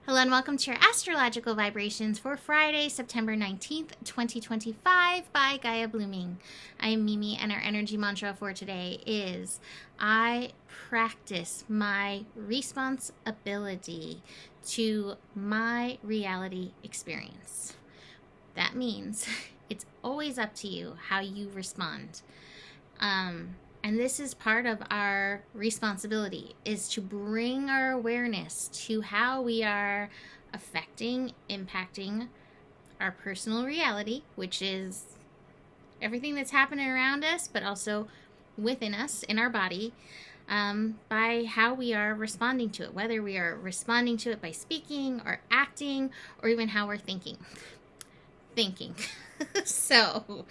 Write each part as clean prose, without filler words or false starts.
Hello and welcome to your astrological vibrations for Friday, September 19th, 2025 by Gaia Blooming. I am Mimi and our energy mantra for today is I practice my responsibility to my reality experience. That means it's always up to you how you respond. And this is part of our responsibility, is to bring our awareness to how we are affecting, impacting our personal reality, which is everything that's happening around us, but also within us, in our body, by how we are responding to it, whether we are responding to it by speaking or acting, or even how we're thinking. So,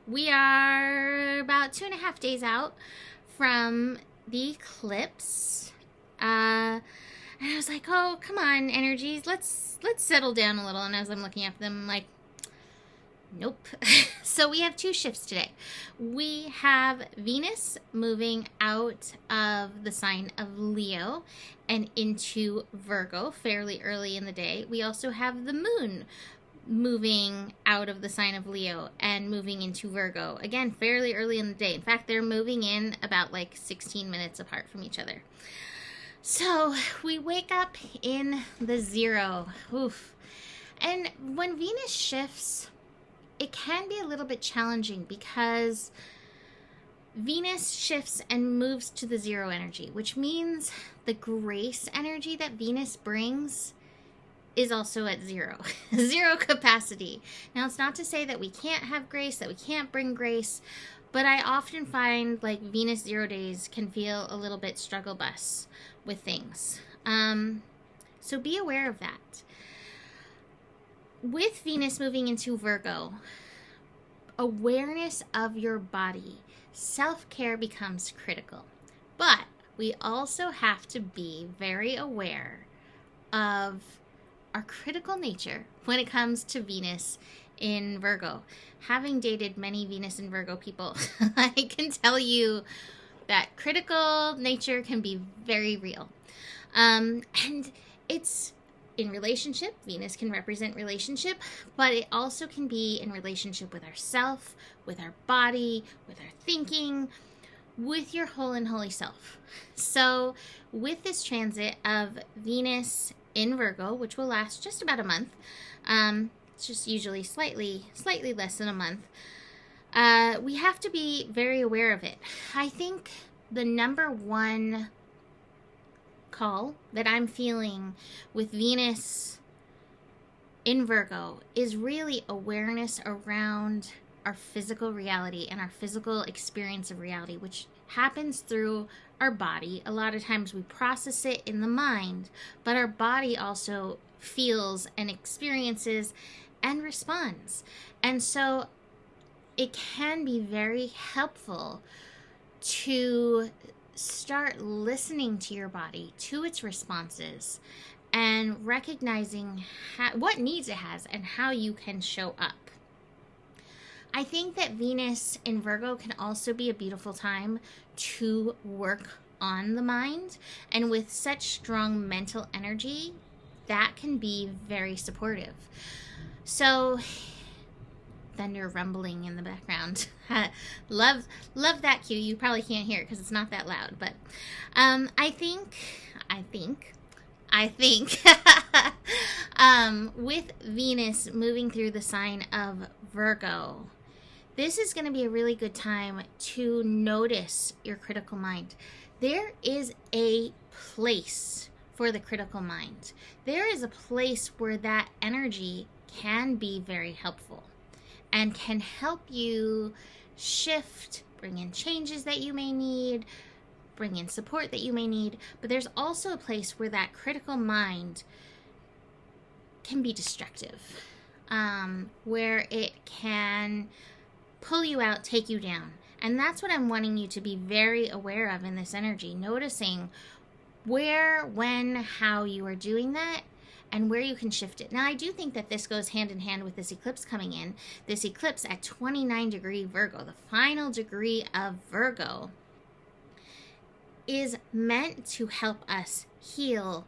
we are about 2.5 days out from the eclipse, and I was like, "Oh, come on, energies, let's settle down a little." And as I'm looking at them, I'm like, "Nope." So we have two shifts today. We have Venus moving out of the sign of Leo and into Virgo fairly early in the day. We also have the Moon moving out of the sign of Leo and moving into Virgo, again, fairly early in the day. In fact, they're moving in about like 16 minutes apart from each other. So we wake up in the zero. Oof. And when Venus shifts, it can be a little bit challenging because Venus shifts and moves to the zero energy, which means the grace energy that Venus brings is also at zero capacity. Now, it's not to say that we can't have grace, that we can't bring grace, but I often find like Venus 0 days can feel a little bit struggle bus with things. So be aware of that. With Venus moving into Virgo, awareness of your body, self-care becomes critical. But we also have to be very aware of our critical nature when it comes to Venus in Virgo. Having dated many Venus and Virgo people, I can tell you that critical nature can be very real. And it's in relationship. Venus can represent relationship, but it also can be in relationship with ourself, with our body, with our thinking, with your whole and holy self. So with this transit of Venus in Virgo, which will last just about a month, it's just usually slightly less than a month, we have to be very aware of it. I think the number one call that I'm feeling with Venus in Virgo is really awareness around our physical reality and our physical experience of reality, which happens through our body. A lot of times we process it in the mind, but our body also feels and experiences and responds. And so it can be very helpful to start listening to your body, to its responses, and recognizing what needs it has and how you can show up. I think that Venus in Virgo can also be a beautiful time to work on the mind, and with such strong mental energy, that can be very supportive. So, thunder rumbling in the background. love that cue. You probably can't hear it because it's not that loud, but I think with Venus moving through the sign of Virgo, this is going to be a really good time to notice your critical mind. There is a place for the critical mind. There is a place where that energy can be very helpful and can help you shift, bring in changes that you may need, bring in support that you may need. But there's also a place where that critical mind can be destructive, where it can pull you out, take you down. And that's what I'm wanting you to be very aware of in this energy, noticing where, when, how you are doing that, and where you can shift it. Now, I do think that this goes hand in hand with this eclipse coming in. This eclipse at 29-degree Virgo, the final degree of Virgo, is meant to help us heal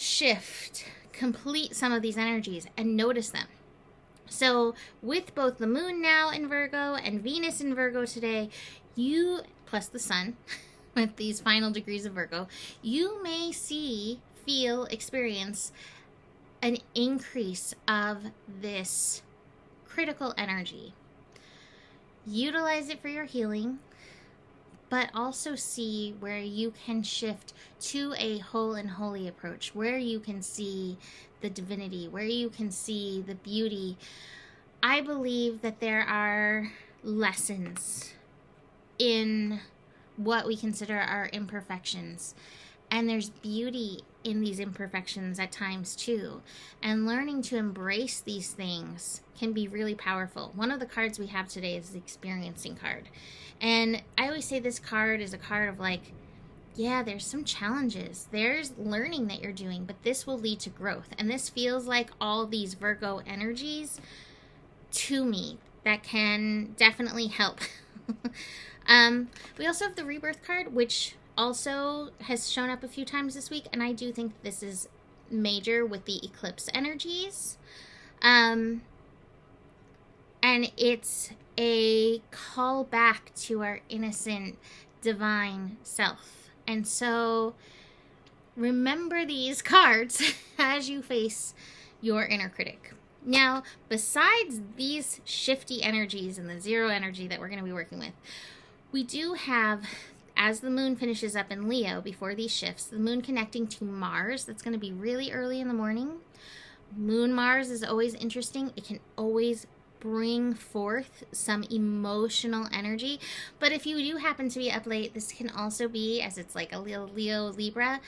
shift, complete some of these energies and notice them. So with both the moon now in Virgo and Venus in Virgo today, you, plus the sun, with these final degrees of Virgo, you may see, feel, experience an increase of this critical energy. Utilize it for your healing, but also see where you can shift to a whole and holy approach, where you can see the divinity, where you can see the beauty. I believe that there are lessons in what we consider our imperfections, and there's beauty in these imperfections at times too, and learning to embrace these things can be really powerful. One of the cards we have today is the experiencing card, and I always say this card is a card of like, yeah, there's some challenges, there's learning that you're doing, but this will lead to growth. And this feels like all these Virgo energies to me that can definitely help. We also have the rebirth card, which also has shown up a few times this week, and I do think this is major with the eclipse energies. And it's a call back to our innocent, divine self. And so remember these cards as you face your inner critic. Now, besides these shifty energies and the zero energy that we're going to be working with, we do have, as the moon finishes up in Leo before these shifts, the moon connecting to Mars. That's going to be really early in the morning. Moon Mars is always interesting. It can always bring forth some emotional energy. But if you do happen to be up late, this can also be, as it's like a little Leo Libra,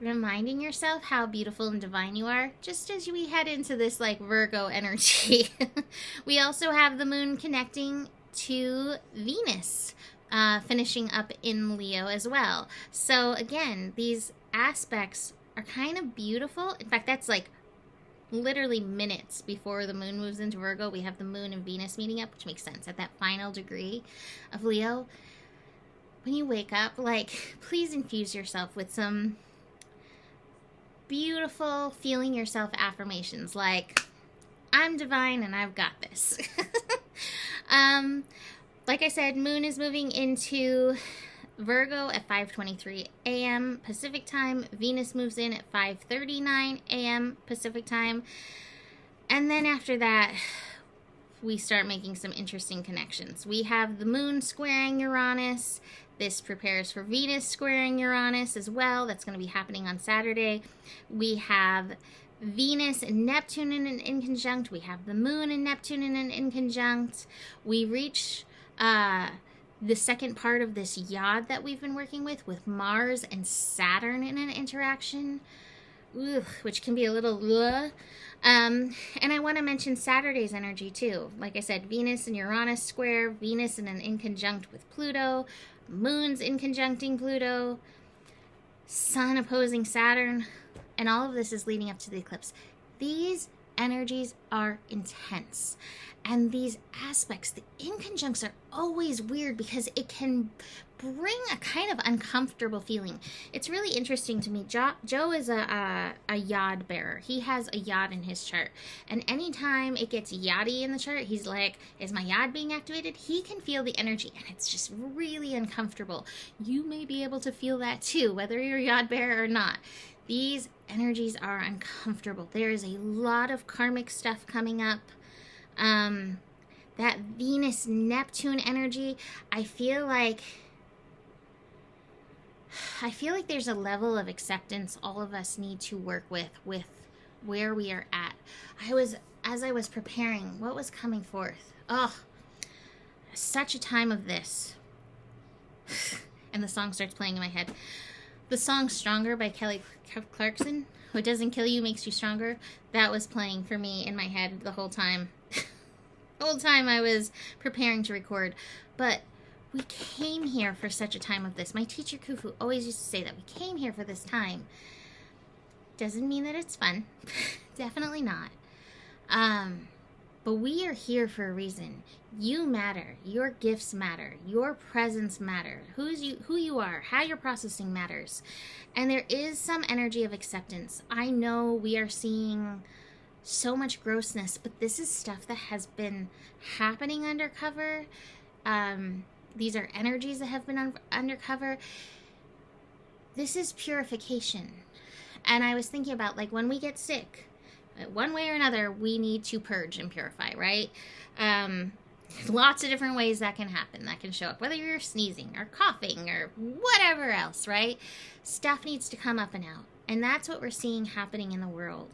reminding yourself how beautiful and divine you are, just as we head into this like Virgo energy. We also have the moon connecting to Venus, finishing up in Leo as well. So again, these aspects are kind of beautiful. In fact, that's like literally minutes before the moon moves into Virgo. We have the moon and Venus meeting up, which makes sense at that final degree of Leo. When you wake up, like, please infuse yourself with some beautiful feeling yourself affirmations like, I'm divine and I've got this. Like I said, moon is moving into Virgo at 5:23 a.m. Pacific time. Venus moves in at 5:39 a.m. Pacific time. And then after that, we start making some interesting connections. We have the moon squaring Uranus. This prepares for Venus squaring Uranus as well. That's going to be happening on Saturday. We have Venus and Neptune in an inconjunct. We have the moon and Neptune in an inconjunct. We reach the second part of this yod that we've been working with Mars and Saturn in an interaction, which can be a little and I want to mention Saturday's energy too. Like I said, Venus and Uranus square, Venus in an inconjunct with Pluto, moon's inconjuncting Pluto, sun opposing Saturn, and all of this is leading up to the eclipse. These energies are intense. And these aspects, the inconjuncts, are always weird because it can bring a kind of uncomfortable feeling. It's really interesting to me. Joe is a yod bearer. He has a yod in his chart. And anytime it gets yoddy in the chart, he's like, is my yod being activated? He can feel the energy, and it's just really uncomfortable. You may be able to feel that too, whether you're a yod bearer or not. These energies are uncomfortable. There is a lot of karmic stuff coming up. That Venus-Neptune energy, I feel like there's a level of acceptance all of us need to work with where we are at. As I was preparing, what was coming forth? Oh, such a time of this. And the song starts playing in my head. The song Stronger by Kelly Clarkson, What Doesn't Kill You Makes You Stronger, that was playing for me in my head the whole time. The whole time I was preparing to record. But we came here for such a time of this. My teacher Kufu always used to say that we came here for this time. Doesn't mean that it's fun. Definitely not. But we are here for a reason. You matter. Your gifts matter. Your presence matter. Who you are, how you're processing matters. And there is some energy of acceptance. I know we are seeing so much grossness, but this is stuff that has been happening undercover. These are energies that have been undercover. This is purification. And I was thinking about, like, when we get sick, one way or another, we need to purge and purify, right? Lots of different ways that can happen. That can show up, whether you're sneezing or coughing or whatever else, right? Stuff needs to come up and out. And that's what we're seeing happening in the world.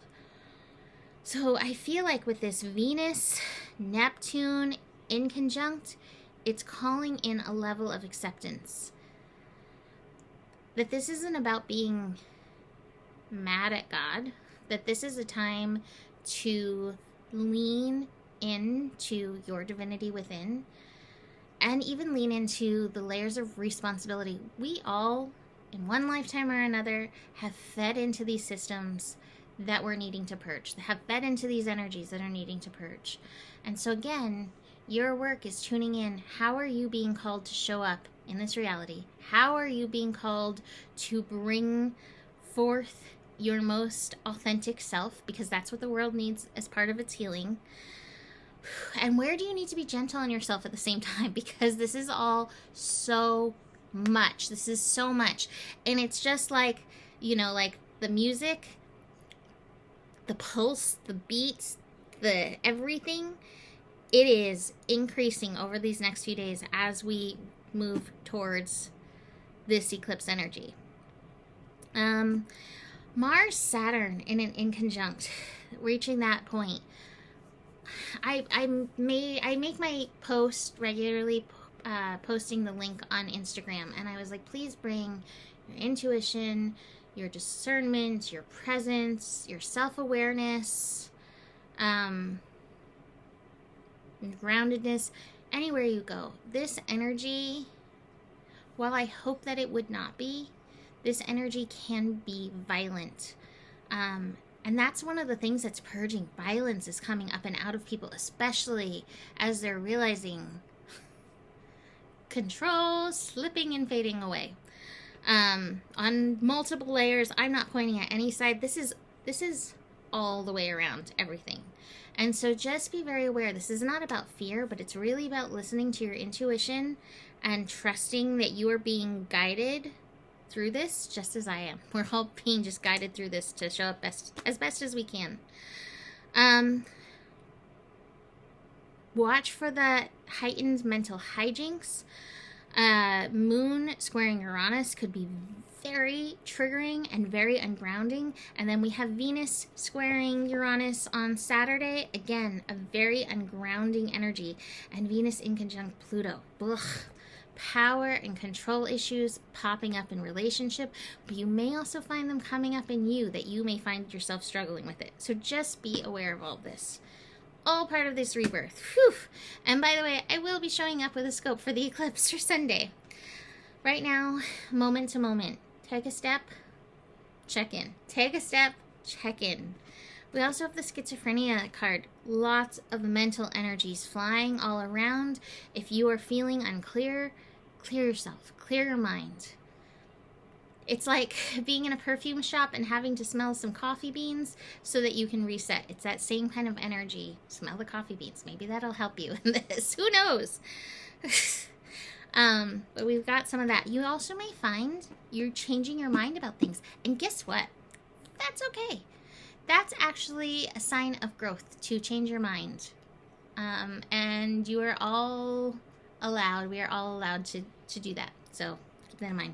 So I feel like with this Venus, Neptune inconjunct, it's calling in a level of acceptance. That this isn't about being mad at God, that this is a time to lean into your divinity within, and even lean into the layers of responsibility. We all, in one lifetime or another, have fed into these systems that we're needing to purge, that have fed into these energies that are needing to purge. And so again, your work is tuning in. How are you being called to show up in this reality? How are you being called to bring forth your most authentic self? Because that's what the world needs as part of its healing. And where do you need to be gentle on yourself at the same time? Because this is all so much. This is so much. And it's just like, like the music, the pulse, the beats, the everything. It is increasing over these next few days as we move towards this eclipse energy. Mars, Saturn in an inconjunct, reaching that point. I make my post regularly, posting the link on Instagram, and I was like, please bring your intuition, your discernment, your presence, your self-awareness, groundedness, anywhere you go. This energy, while I hope that it would not be, this energy can be violent. And that's one of the things that's purging. Violence is coming up and out of people, especially as they're realizing control slipping and fading away. On multiple layers. I'm not pointing at any side. This is all the way around everything. And so just be very aware. This is not about fear, but it's really about listening to your intuition and trusting that you are being guided through this, just as I am. We're all being just guided through this to show up as best as we can. Watch for the heightened mental hijinks. Moon squaring Uranus could be very triggering and very ungrounding. And then we have Venus squaring Uranus on Saturday. Again, a very ungrounding energy. And Venus inconjunct Pluto. Ugh. Power and control issues popping up in relationship, but you may also find them coming up in you, that you may find yourself struggling with it. So just be aware of all of this. All part of this rebirth. Whew. And by the way, I will be showing up with a scope for the eclipse for Sunday. Right now, moment to moment. Take a step, check in. Take a step, check in. We also have the schizophrenia card. Lots of mental energies flying all around. If you are feeling unclear, clear yourself. Clear your mind. It's like being in a perfume shop and having to smell some coffee beans so that you can reset. It's that same kind of energy. Smell the coffee beans. Maybe that'll help you in this. Who knows? But we've got some of that. You also may find you're changing your mind about things. And guess what? That's okay. That's actually a sign of growth, to change your mind. And you are all allowed, we are all allowed to do that. So keep that in mind.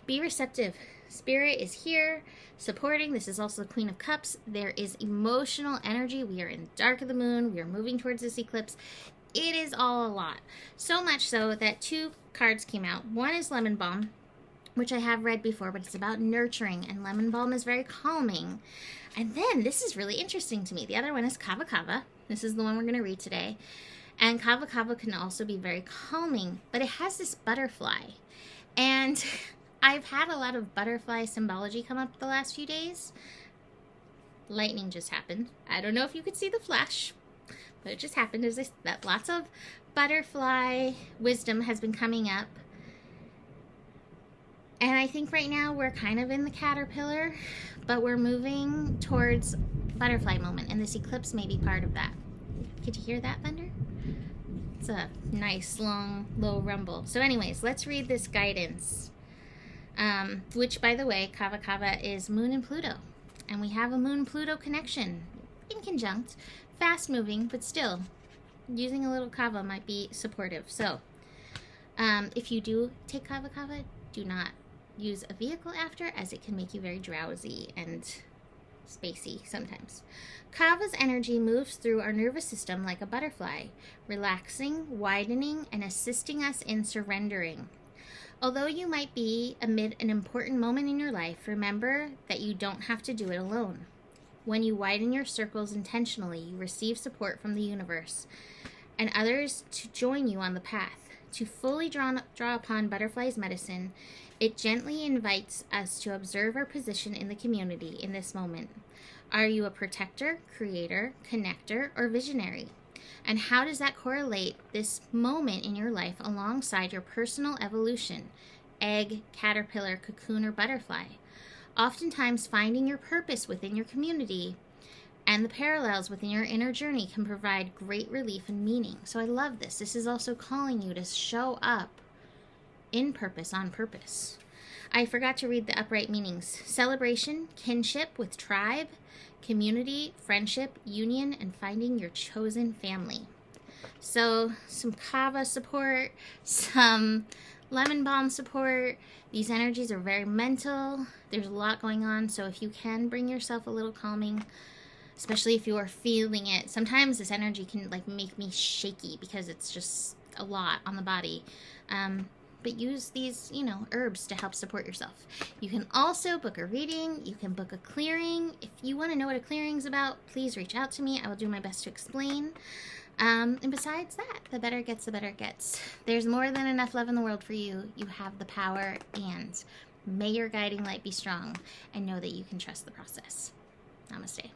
Be receptive. Spirit is here, supporting. This is also the Queen of Cups. There is emotional energy. We are in dark of the moon. We are moving towards this eclipse. It is all a lot. So much so that 2 cards came out. One is Lemon Balm, which I have read before, but it's about nurturing, and lemon balm is very calming. And then, this is really interesting to me. The other one is Kava Kava. This is the one we're going to read today. And Kava Kava can also be very calming, but it has this butterfly. And I've had a lot of butterfly symbology come up the last few days. Lightning just happened. I don't know if you could see the flash, but it just happened as that lots of butterfly wisdom has been coming up. And I think right now we're kind of in the caterpillar, but we're moving towards butterfly moment, and this eclipse may be part of that. Could you hear that thunder? It's a nice, long, low rumble. So anyways, let's read this guidance, which, by the way, Kava Kava is Moon and Pluto. And we have a Moon-Pluto connection, inconjunct, fast-moving, but still, using a little Kava might be supportive. So, if you do take Kava Kava, do not use a vehicle after, as it can make you very drowsy and spacey sometimes. Kava's energy moves through our nervous system like a butterfly, relaxing, widening, and assisting us in surrendering. Although you might be amid an important moment in your life, remember that you don't have to do it alone. When you widen your circles intentionally, you receive support from the universe and others to join you on the path. To fully draw upon butterfly's medicine, it gently invites us to observe our position in the community in this moment. Are you a protector, creator, connector, or visionary? And how does that correlate this moment in your life alongside your personal evolution? Egg, caterpillar, cocoon, or butterfly? Oftentimes, finding your purpose within your community and the parallels within your inner journey can provide great relief and meaning. So I love this. This is also calling you to show up in purpose, on purpose. I forgot to read the upright meanings. Celebration, kinship with tribe, community, friendship, union, and finding your chosen family. So some Kava support, some lemon balm support. These energies are very mental. There's a lot going on. So if you can bring yourself a little calming, especially if you are feeling it. Sometimes this energy can like make me shaky because it's just a lot on the body. But use these, herbs to help support yourself. You can also book a reading. You can book a clearing. If you want to know what a clearing is about, please reach out to me. I will do my best to explain. And besides that, the better it gets, the better it gets. There's more than enough love in the world for you. You have the power, and may your guiding light be strong, and know that you can trust the process. Namaste.